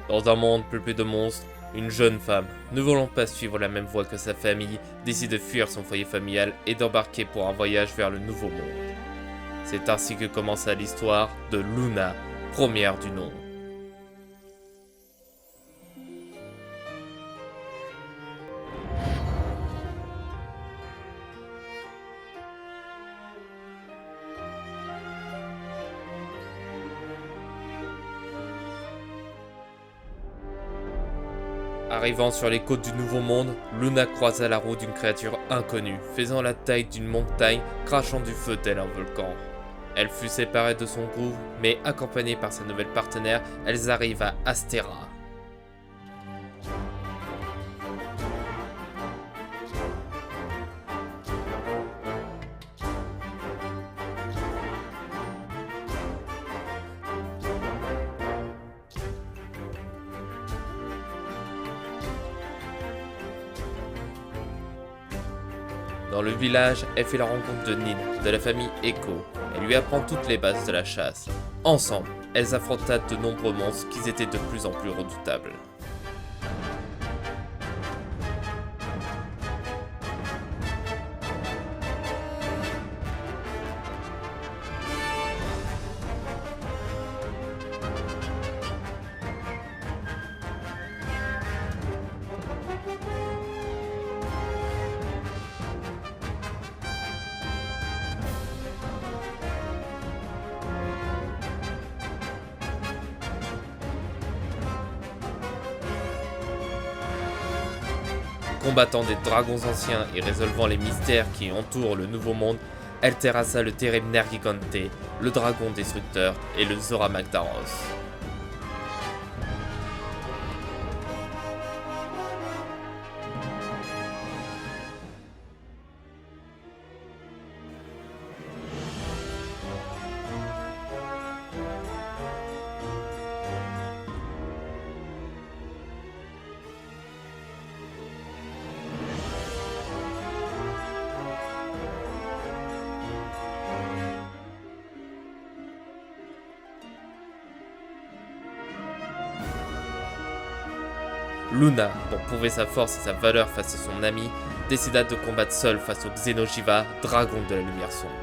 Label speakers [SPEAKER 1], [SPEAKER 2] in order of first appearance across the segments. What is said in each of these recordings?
[SPEAKER 1] Dans un monde peuplé de monstres, une jeune femme, ne voulant pas suivre la même voie que sa famille, décide de fuir son foyer familial et d'embarquer pour un voyage vers le nouveau monde. C'est ainsi que commença l'histoire de Luna, première du nom. Arrivant sur les côtes du Nouveau Monde, Luna croisa la route d'une créature inconnue, faisant la taille d'une montagne, crachant du feu tel un volcan. Elle fut séparée de son groupe, mais accompagnée par sa nouvelle partenaire, elles arrivent à Astera. Dans le village, elle fait la rencontre de Nin, de la famille Echo. Elle lui apprend toutes les bases de la chasse. Ensemble, elles affrontèrent de nombreux monstres qui étaient de plus en plus redoutables. Combattant des dragons anciens et résolvant les mystères qui entourent le Nouveau Monde, elle terrassa le terrible Nergigante, le dragon destructeur et le Zora Magdaros. Luna, pour prouver sa force et sa valeur face à son ami, décida de combattre seule face au Xeno'jiva, dragon de la lumière sombre.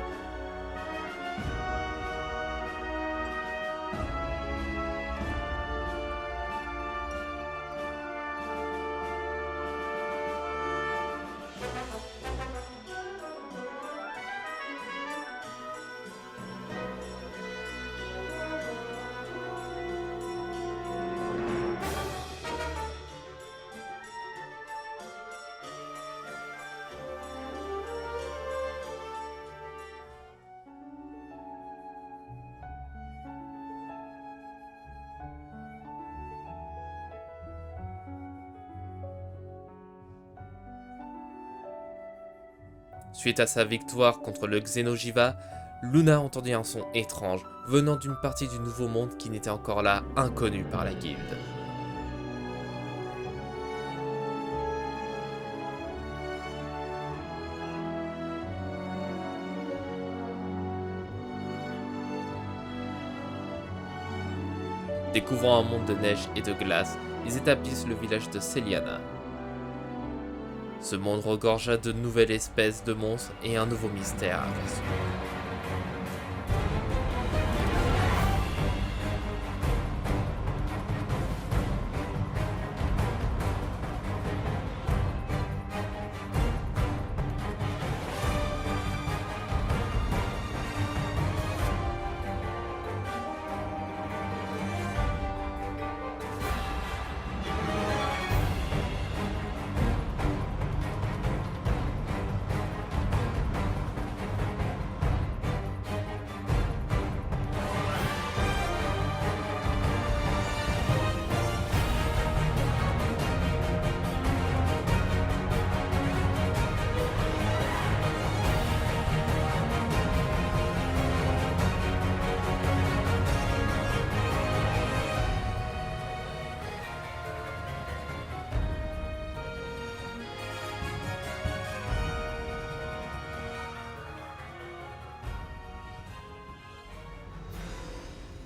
[SPEAKER 1] Suite à sa victoire contre le Xeno'jiva, Luna entendit un son étrange venant d'une partie du Nouveau Monde qui n'était encore là, inconnue par la guilde. Découvrant un monde de neige et de glace, ils établissent le village de Celiana. Ce monde regorgea de nouvelles espèces de monstres et un nouveau mystère à résoudre.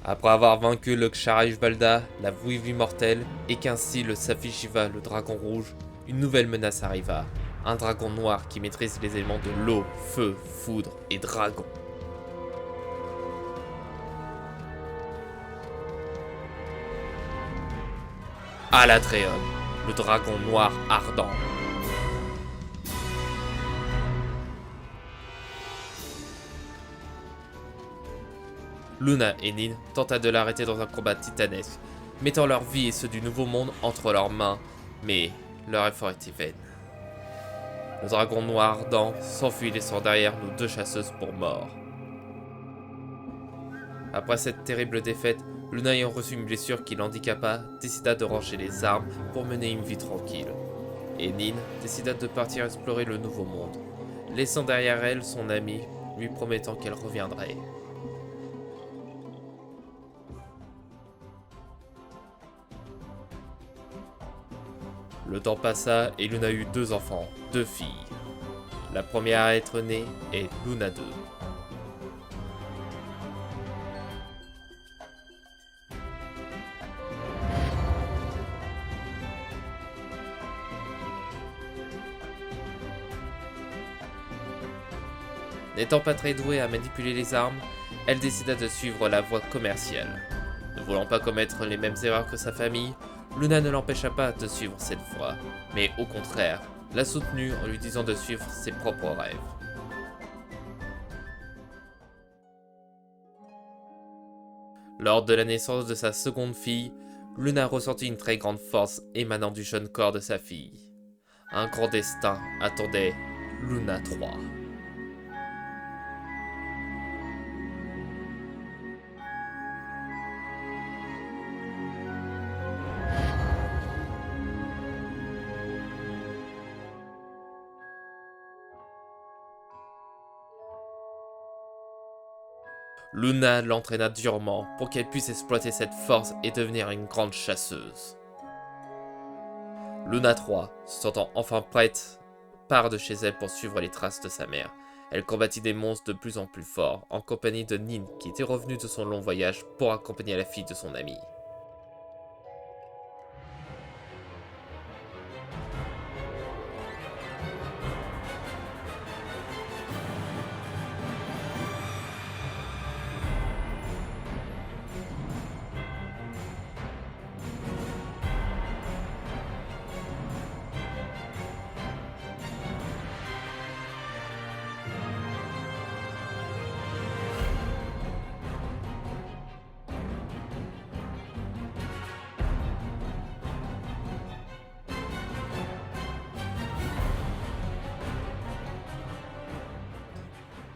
[SPEAKER 1] Après avoir vaincu le Ksharishvalda, la Vuivi mortelle, et qu'ainsi le Safi'jiiva, le dragon rouge, une nouvelle menace arriva. Un dragon noir qui maîtrise les éléments de l'eau, feu, foudre et dragon. Alatreon, le dragon noir ardent. Luna et Nin tentèrent de l'arrêter dans un combat titanesque, mettant leur vie et ceux du Nouveau Monde entre leurs mains, mais leur effort était vain. Le dragon noir ardent s'enfuit laissant derrière nos deux chasseuses pour mort. Après cette terrible défaite, Luna ayant reçu une blessure qui l'handicapa, décida de ranger les armes pour mener une vie tranquille. Et Nin décida de partir explorer le Nouveau Monde, laissant derrière elle son amie, lui promettant qu'elle reviendrait. Le temps passa et Luna eut 2 enfants, 2 filles. La première à être née est Luna 2. N'étant pas très douée à manipuler les armes, elle décida de suivre la voie commerciale. Ne voulant pas commettre les mêmes erreurs que sa famille, Luna ne l'empêcha pas de suivre cette voie, mais au contraire, la soutenue en lui disant de suivre ses propres rêves. Lors de la naissance de sa seconde fille, Luna ressentit une très grande force émanant du jeune corps de sa fille. Un grand destin attendait Luna 3. Luna l'entraîna durement pour qu'elle puisse exploiter cette force et devenir une grande chasseuse. Luna 3, se sentant enfin prête, part de chez elle pour suivre les traces de sa mère. Elle combattit des monstres de plus en plus forts, en compagnie de Nin qui était revenu de son long voyage pour accompagner la fille de son ami.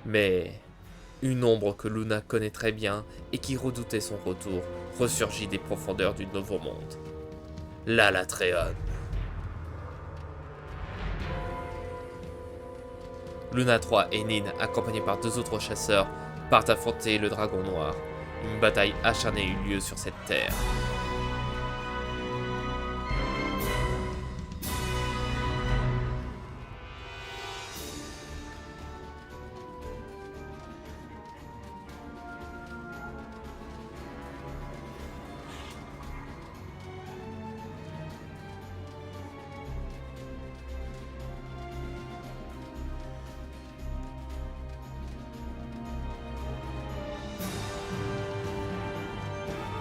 [SPEAKER 1] Mais une ombre que Luna connaît très bien et qui redoutait son retour ressurgit des profondeurs du Nouveau Monde. L'Alatreon. Luna 3 et Nin, accompagnés par 2 autres chasseurs, partent affronter le dragon noir. Une bataille acharnée eut lieu sur cette terre.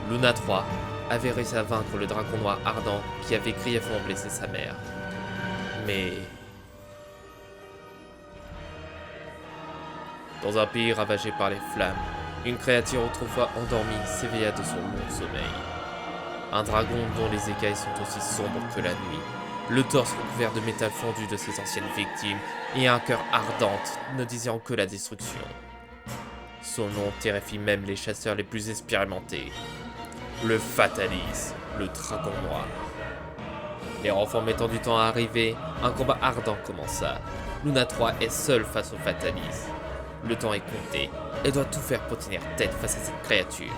[SPEAKER 1] Luna 3 avait réussi à vaincre le dragon noir ardent qui avait grièvement blessé sa mère. Mais... dans un pays ravagé par les flammes, une créature autrefois endormie s'éveilla de son long sommeil. Un dragon dont les écailles sont aussi sombres que la nuit, le torse recouvert de métal fondu de ses anciennes victimes et un cœur ardent ne désirant que la destruction. Son nom terrifie même les chasseurs les plus expérimentés. Le Fatalis, le dragon noir. Les renforts mettant du temps à arriver, un combat ardent commença. Luna 3 est seule face au Fatalis. Le temps est compté, elle doit tout faire pour tenir tête face à cette créature.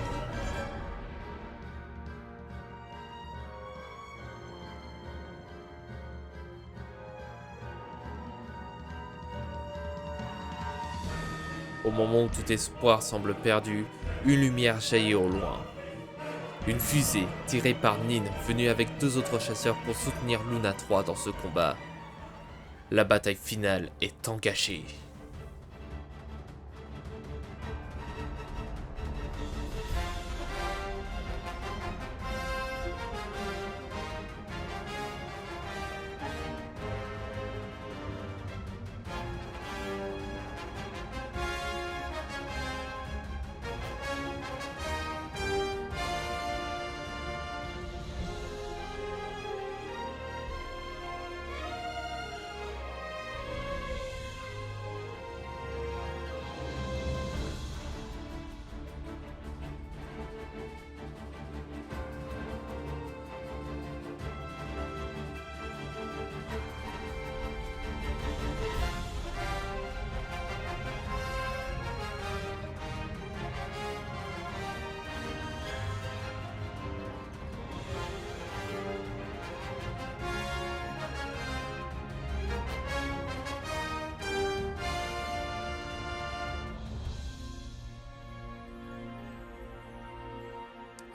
[SPEAKER 1] Au moment où tout espoir semble perdu, une lumière jaillit au loin. Une fusée tirée par Nin, venue avec 2 autres chasseurs pour soutenir Luna 3 dans ce combat. La bataille finale est engagée.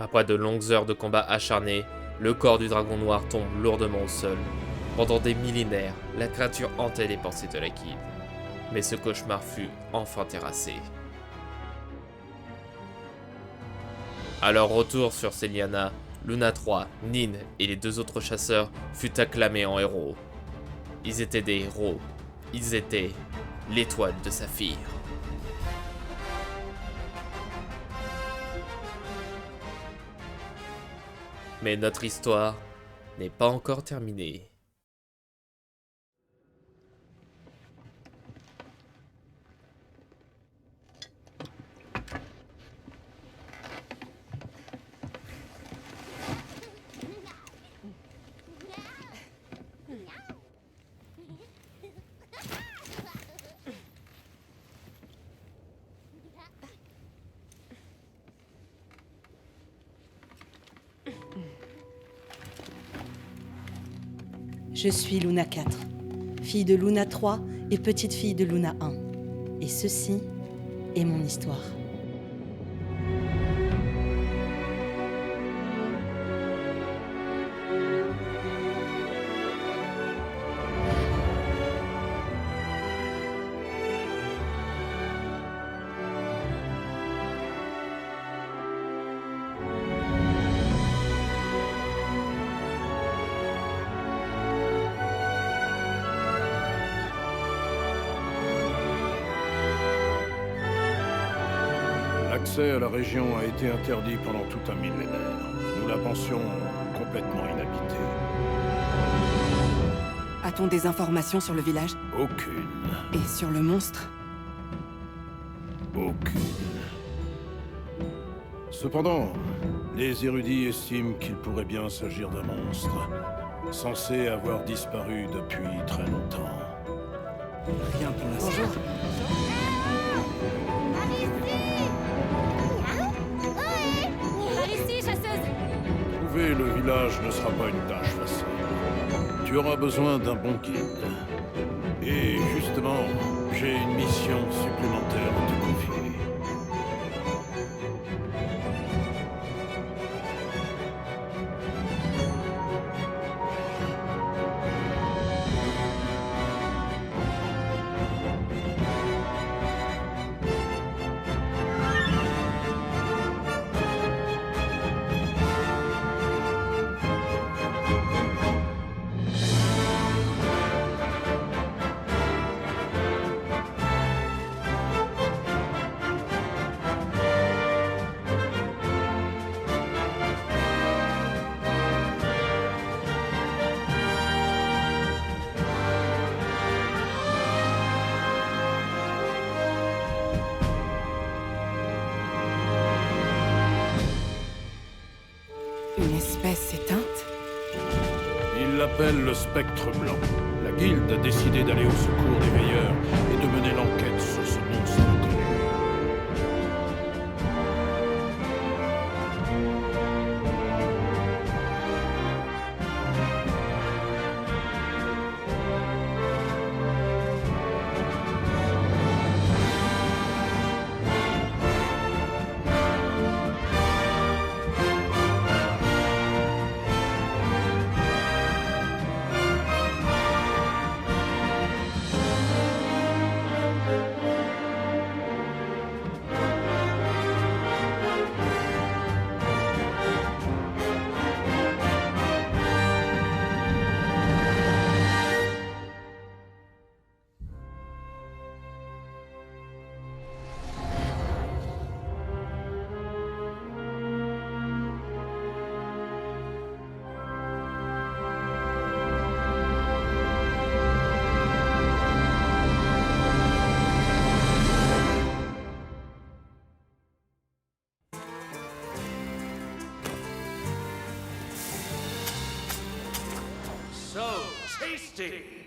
[SPEAKER 1] Après de longues heures de combat acharné, le corps du dragon noir tombe lourdement au sol. Pendant des millénaires, la créature hantait les pensées de la guilde. Mais ce cauchemar fut enfin terrassé. À leur retour sur Celiana, Luna 3, Nin et les 2 autres chasseurs furent acclamés en héros. Ils étaient des héros. Ils étaient l'étoile de Saphir. Mais notre histoire n'est pas encore terminée.
[SPEAKER 2] Je suis Luna 4, fille de Luna 3 et petite fille de Luna 1. Et ceci est mon histoire.
[SPEAKER 3] L'accès à la région a été interdit pendant tout un millénaire. Nous la pensions complètement inhabitée.
[SPEAKER 4] A-t-on des informations sur le village?
[SPEAKER 3] Aucune.
[SPEAKER 4] Et sur le monstre?
[SPEAKER 3] Aucune. Cependant, les érudits estiment qu'il pourrait bien s'agir d'un monstre, censé avoir disparu depuis très longtemps.
[SPEAKER 4] Rien pour l'instant.
[SPEAKER 5] Par ici, chasseuse!
[SPEAKER 3] Trouver le village ne sera pas une tâche facile. Tu auras besoin d'un bon guide. Et justement, j'ai une mission supplémentaire à te confier.
[SPEAKER 4] Une espèce éteinte?
[SPEAKER 3] Ils l'appellent le Spectre Blanc. La guilde a décidé d'aller au secours des veilleurs et de mener l'enquête sur ce monstre inconnu.
[SPEAKER 6] majesté.